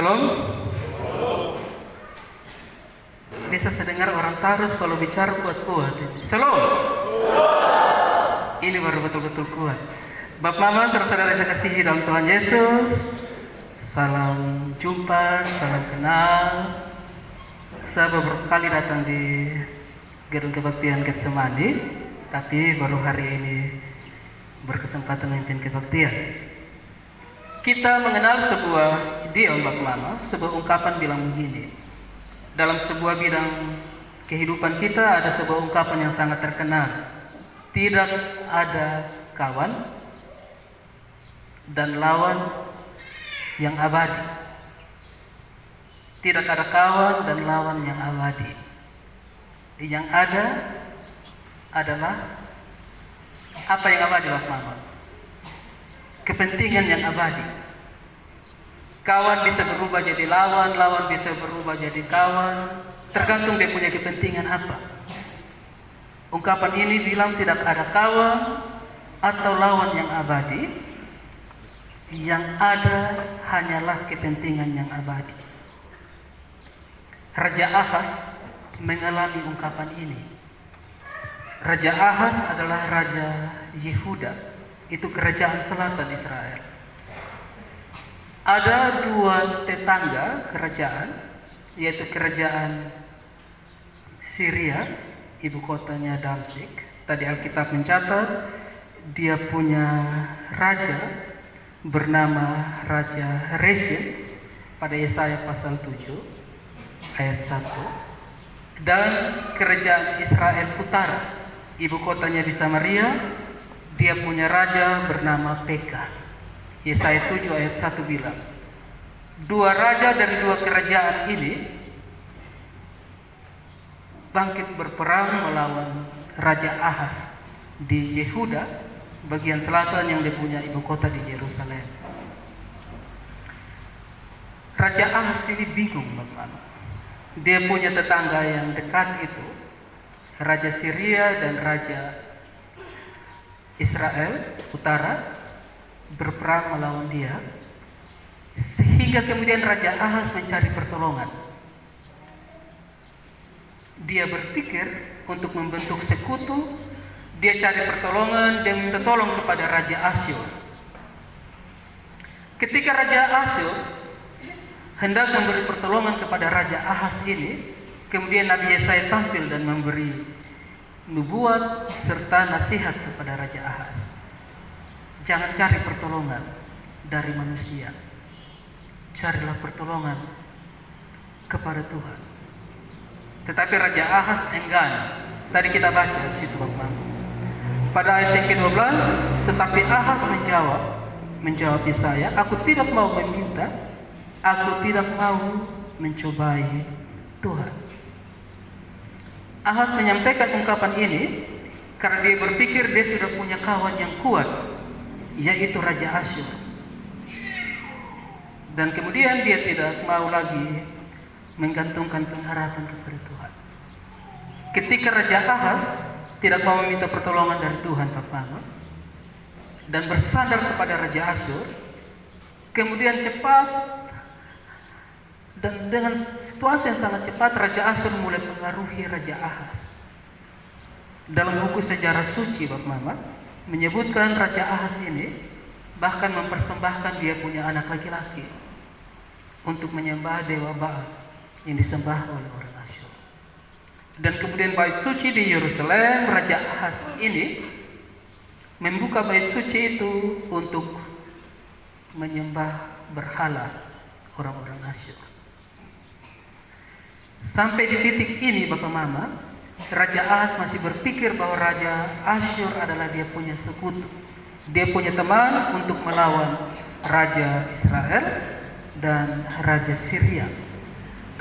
Shalom. Bisa saya dengar orang Tarus kalau bicara kuat-kuat. Shalom. Ini baru betul-betul kuat. Bapak Mama, saudara-saudara saya kasihi dalam Tuhan Yesus, salam jumpa, salam kenal. Saya beberapa kali datang di gedung kebaktian Getsemani, tapi baru hari ini berkesempatan memimpin kebaktian. Kita mengenal sebuah idiom Bapak Mama, sebuah ungkapan bilang begini. Dalam sebuah bidang kehidupan kita ada sebuah ungkapan yang sangat terkenal. Tidak ada kawan dan lawan yang abadi. Tidak ada kawan dan lawan yang abadi. Yang ada adalah apa yang abadi Bapak Mama? Kepentingan yang abadi. Kawan bisa berubah jadi lawan, lawan bisa berubah jadi kawan, tergantung dia punya kepentingan apa. Ungkapan ini bilang tidak ada kawan atau lawan yang abadi, yang ada hanyalah kepentingan yang abadi. Raja Ahaz mengalami ungkapan ini. Raja Ahaz adalah Raja Yehuda. Itu kerajaan selatan Israel. Ada dua tetangga kerajaan, yaitu kerajaan Syria, ibu kotanya Damsyik. Tadi Alkitab mencatat dia punya raja bernama Raja Rezin pada Yesaya pasal 7 ayat 1. Dan kerajaan Israel utara, ibu kotanya di Samaria, dia punya raja bernama Pekah. Yesaya 7 ayat 1 bilang, dua raja dari dua kerajaan ini bangkit berperang melawan Raja Ahaz di Yehuda, bagian selatan yang dia punya ibu kota di Yerusalem. Raja Ahaz ini bingung bagaimana. Dia punya tetangga yang dekat itu, Raja Syria dan Raja Israel utara berperang melawan dia, sehingga kemudian Raja Ahaz mencari pertolongan. Dia berpikir untuk membentuk sekutu. Dia cari pertolongan dan minta tolong kepada Raja Asyur. Ketika Raja Asyur hendak memberi pertolongan kepada Raja Ahaz ini, kemudian Nabi Yesaya tampil dan memberi nubuat serta nasihat kepada Raja Ahaz. Jangan cari pertolongan dari manusia. Carilah pertolongan kepada Tuhan. Tetapi Raja Ahaz enggan. Tadi kita baca di situ Bapak. Pada ayat yang ke-12, tetapi Ahaz menjawab Yesaya, aku tidak mau meminta, aku tidak mau mencobai Tuhan. Ahaz menyampaikan ungkapan ini karena dia berpikir dia sudah punya kawan yang kuat, yaitu Raja Asyur. Dan kemudian dia tidak mau lagi menggantungkan pengharapan kepada Tuhan. Ketika Raja Ahaz tidak mau meminta pertolongan dari Tuhan Bapak, dan bersandar kepada Raja Asyur, kemudian cepat dan dengan situasi yang sangat cepat Raja Asyur mulai mengaruhi Raja Ahaz. Dalam buku sejarah suci Bapak Mama menyebutkan Raja Ahaz ini bahkan mempersembahkan dia punya anak laki-laki untuk menyembah dewa Baal yang disembah oleh orang Asyur. Dan kemudian bait suci di Yerusalem, Raja Ahaz ini membuka bait suci itu untuk menyembah berhala orang-orang Asyur. Sampai di titik ini Bapak Mama, Raja Ahaz masih berpikir bahwa Raja Asyur adalah dia punya sekutu. Dia punya teman untuk melawan Raja Israel dan Raja Syria.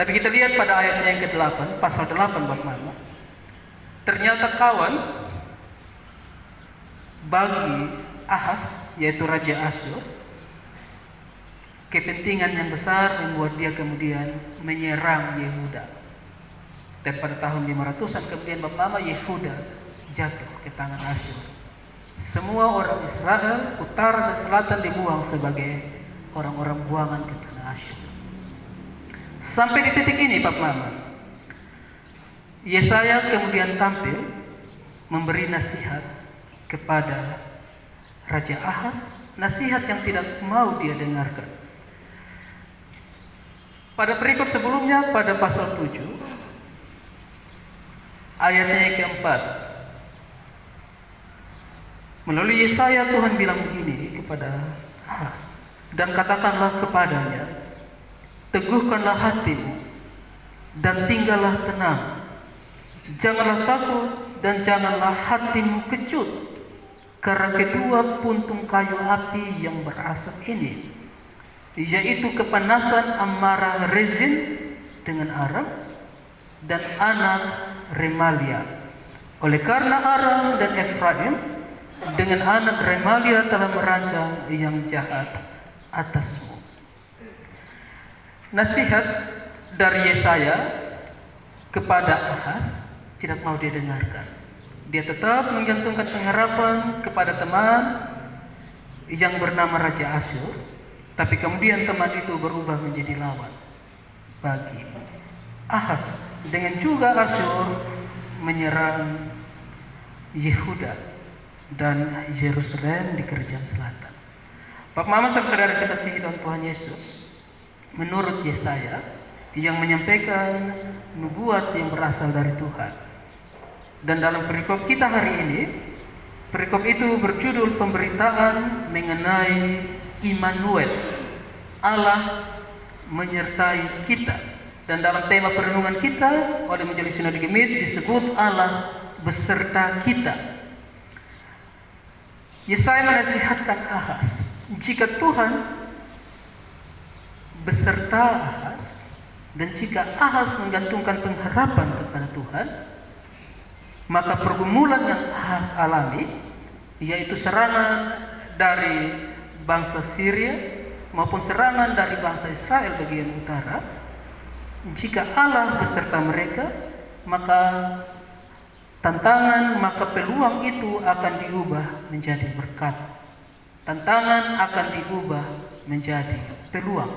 Tapi kita lihat pada ayat yang ke-8, pasal 8 Bapak Mama. Ternyata kawan bagi Ahaz, yaitu Raja Asyur, kepentingan yang besar membuat dia kemudian menyerang Yehuda. Dan pada tahun 500-an kemudian Bapak Mama, Yehuda jatuh ke tangan Asyur. Semua orang Israel, utara dan selatan dibuang sebagai orang-orang buangan ke tanah Asyur. Sampai di titik ini Pak Mama, Yesaya kemudian tampil memberi nasihat kepada Raja Ahaz, nasihat yang tidak mau dia dengarkan. Pada perikop sebelumnya, pada pasal 7 ayatnya yang keempat, melalui Yesaya Tuhan bilang begini kepada Ahaz, dan katakanlah kepadanya, teguhkanlah hatimu dan tinggallah tenang, janganlah takut dan janganlah hatimu kecut karena kedua puntung kayu api yang berasap ini, yaitu kepanasan amarah Rezin dengan Aram dan anak Remalia. Oleh karena Aram dan Efraim dengan anak Remalia telah merancang yang jahat atasmu. Nasihat dari Yesaya kepada Ahaz tidak mau dia dengarkan. Dia tetap menggantungkan pengharapan kepada teman yang bernama Raja Asyur, tapi kemudian teman itu berubah menjadi lawan bagi Ahaz. Dengan juga Asyur menyerang Yehuda dan Yerusalem di kerajaan selatan. Pak Mama, saudara kasih Tuhan Yesus, menurut Yesaya yang menyampaikan nubuat yang berasal dari Tuhan. Dan dalam perikop kita hari ini, perikop itu berjudul pemberitaan mengenai Immanuel, Allah menyertai kita. Dan dalam tema perenungan kita oleh Majelis Sinode Gemit disebut Allah beserta kita. Yesaya menasihatkan Ahaz, jika Tuhan beserta Ahaz, dan jika Ahaz menggantungkan pengharapan kepada Tuhan, maka pergumulan yang Ahaz alami, yaitu serangan dari bangsa Syria maupun serangan dari bangsa Israel bagian utara, jika Allah beserta mereka, maka tantangan, maka peluang itu akan diubah menjadi berkat. Tantangan akan diubah menjadi peluang.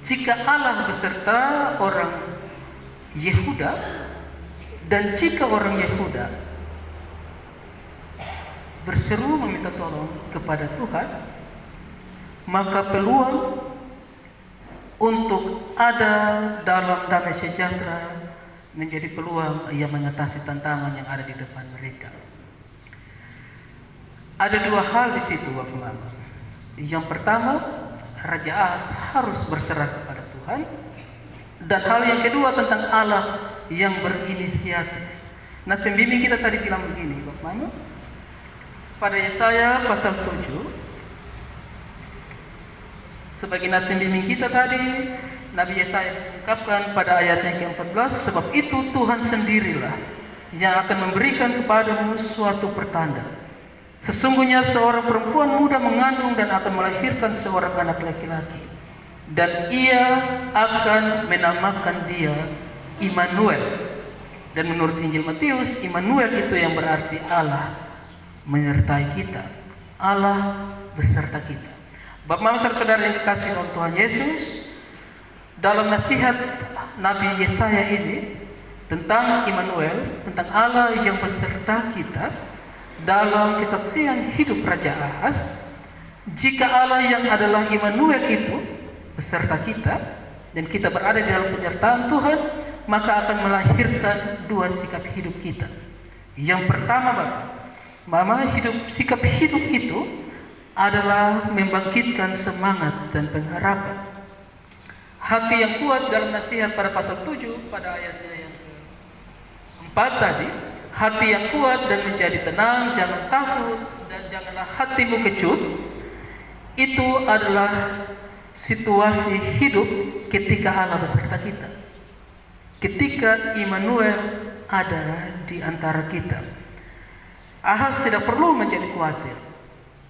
Jika Allah beserta orang Yehuda, dan jika orang Yehuda berseru meminta tolong kepada Tuhan, maka peluang untuk ada dalam damai sejahtera menjadi peluang yang mengatasi tantangan yang ada di depan mereka. Ada dua hal di situ, Bapak Mama. Yang pertama, Raja Ahaz harus berserah kepada Tuhan, dan hal yang kedua tentang Allah yang berinisiatif. Nah, pembimbing kita tadi bilang begini, Bapak Mama, pada Yesaya pasal 7, sebagai nasi bimbing kita tadi, Nabi Yesaya mengungkapkan pada ayatnya ke-14, sebab itu Tuhan sendirilah yang akan memberikan kepadamu suatu pertanda. Sesungguhnya seorang perempuan muda mengandung dan akan melahirkan seorang anak laki-laki, dan ia akan menamakan dia Immanuel. Dan menurut Injil Matius, Immanuel itu yang berarti Allah menyertai kita, Allah beserta kita. Bapak Mama saudara yang dikasihi oleh Tuhan Yesus, dalam nasihat Nabi Yesaya ini tentang Immanuel, tentang Allah yang beserta kita, dalam kesaksian hidup Raja Ahaz, jika Allah yang adalah Immanuel itu beserta kita, dan kita berada di dalam penyertaan Tuhan, maka akan melahirkan dua sikap hidup kita. Yang pertama, Bapak Mama, sikap hidup itu adalah membangkitkan semangat dan pengharapan. Hati yang kuat dalam nasihat pada pasal 7 pada ayatnya yang ke-4 tadi, hati yang kuat dan menjadi tenang, jangan takut dan janganlah hatimu kecut, itu adalah situasi hidup ketika Allah beserta kita, ketika Immanuel ada di antara kita. Ahaz tidak perlu menjadi khawatir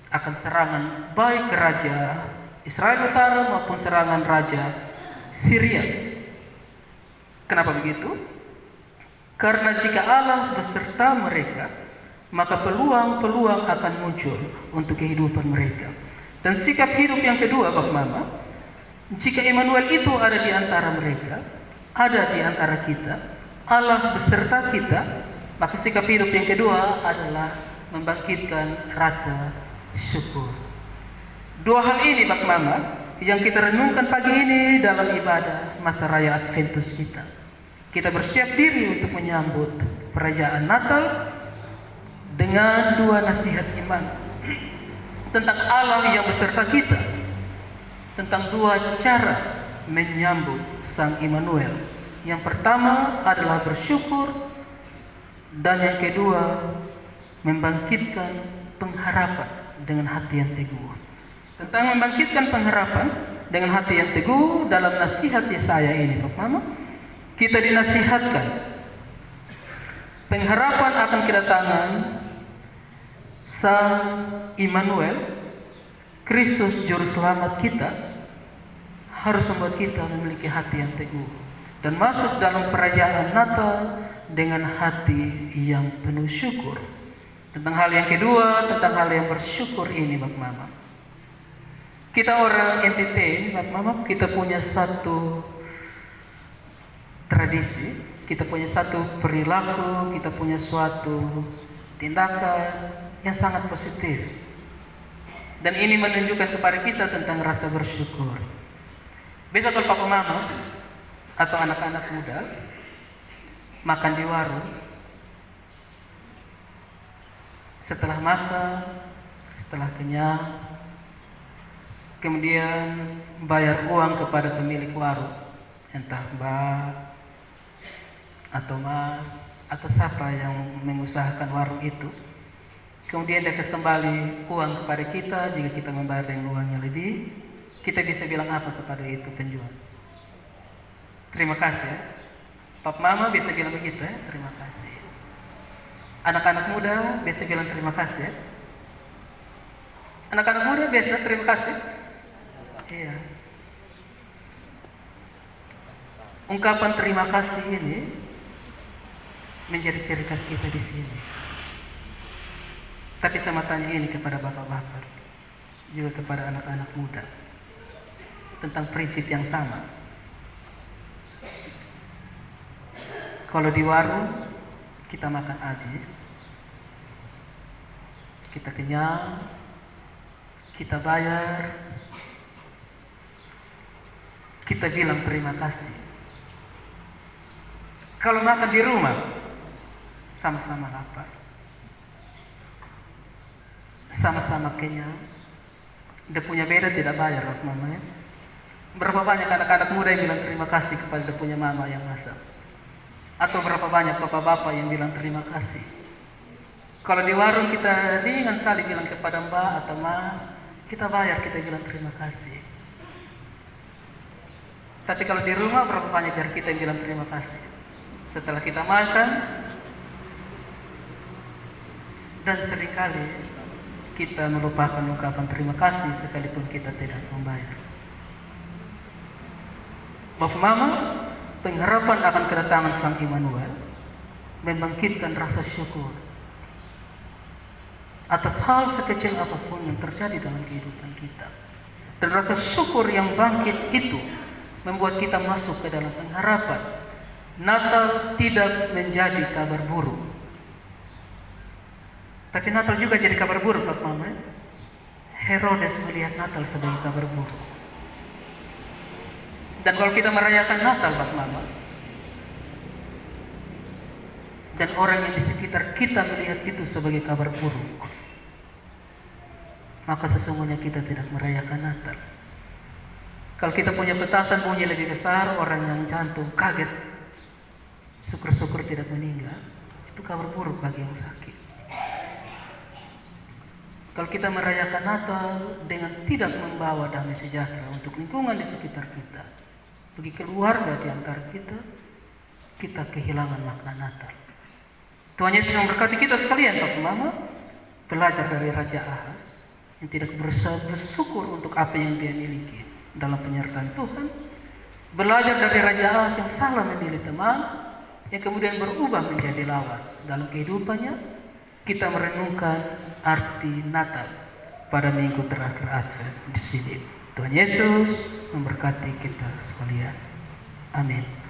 akan serangan baik Raja Israel Utara maupun serangan Raja Syria. Kenapa begitu? Karena jika Allah beserta mereka, maka peluang-peluang akan muncul untuk kehidupan mereka. Dan sikap hidup yang kedua, Bapak Mama, Jika Immanuel itu ada di antara mereka, ada di antara kita, Allah beserta kita, maka sikap hidup yang kedua adalah membangkitkan rasa syukur. Dua hal ini Pak Mama yang kita renungkan pagi ini dalam ibadah masa raya Adventus kita. Kita bersiap diri untuk menyambut perayaan Natal dengan dua nasihat iman tentang Allah yang beserta kita, tentang dua cara menyambut Sang Immanuel. Yang pertama adalah bersyukur, dan yang kedua membangkitkan pengharapan dengan hati yang teguh. Tentang membangkitkan pengharapan dengan hati yang teguh, dalam nasihat Yesaya ini Pak Mama, kita dinasihatkan pengharapan akan kedatangan Sang Immanuel, Kristus Juru Selamat kita, harus membuat kita memiliki hati yang teguh dan masuk dalam perayaan Natal dengan hati yang penuh syukur. Tentang hal yang kedua, tentang hal yang bersyukur ini Pak Mama, kita orang NTT Pak Mama, kita punya satu tradisi, kita punya satu perilaku, kita punya suatu tindakan yang sangat positif, dan ini menunjukkan kepada kita tentang rasa bersyukur. Besok kalau Papa Mama atau anak-anak muda makan di warung, setelah makan, setelah kenyang, kemudian bayar uang kepada pemilik warung, entah Mbak atau Mas atau siapa yang mengusahakan warung itu. Kemudian dia kasih kembali uang kepada kita. Jika kita membayar dengan uang yang lebih, kita bisa bilang apa kepada itu penjual? Terima kasih ya. Papa Mama bisa bilang begitu ya, terima kasih. Anak-anak muda bisa bilang terima kasih ya. Anak-anak muda biasa terima kasih. Iya. Ungkapan terima kasih ini menjadi ciri khas kita di sini. Tapi saya tanya ini kepada bapak-bapak, juga kepada anak-anak muda, tentang prinsip yang sama. Kalau di warung kita makan habis, kita kenyang, kita bayar, kita bilang terima kasih. Kalau makan di rumah, sama-sama lapar, sama-sama kenyang, dia punya beda tidak bayar Pak Mama ya. Berapa banyak anak-anak muda yang bilang terima kasih kepada dia punya mama yang masak? Atau berapa banyak bapak-bapak yang bilang terima kasih? Kalau di warung kita ringan sekali bilang kepada Mbak atau Mas, kita bayar, kita bilang terima kasih. Tapi kalau di rumah berapa banyak dari kita yang bilang terima kasih? Setelah kita makan, dan seringkali kita melupakan ungkapan terima kasih sekalipun kita tidak membayar. Bapak Mama, pengharapan akan kedatangan Sang Immanuel membangkitkan rasa syukur atas hal sekecil apapun yang terjadi dalam kehidupan kita. Dan rasa syukur yang bangkit itu membuat kita masuk ke dalam pengharapan. Natal tidak menjadi kabar buruk. Tapi Natal juga jadi kabar buruk Pak Mama. Herodes melihat Natal sebagai kabar buruk. Dan kalau kita merayakan Natal Pak Mama, dan orang yang di sekitar kita melihat itu sebagai kabar buruk, maka sesungguhnya kita tidak merayakan Natal. Kalau kita punya petasan bunyi lebih besar, orang yang jantung kaget, syukur-syukur tidak meninggal, itu kabar buruk bagi yang sakit. Kalau kita merayakan Natal dengan tidak membawa damai sejahtera untuk lingkungan di sekitar kita, bagi keluarga di antara kita, kita kehilangan makna Natal. Tuhan Yesus memberkati kita sekalian Pak Mama, belajar dari Raja Ahaz yang tidak bersyukur untuk apa yang dia miliki dalam penyertaan Tuhan, belajar dari Raja Ahaz yang salah memilih teman, yang kemudian berubah menjadi lawan dalam kehidupannya. Kita merenungkan arti Natal pada minggu terakhir Advent di sini. Tuhan Yesus memberkati kita sekalian. Amin.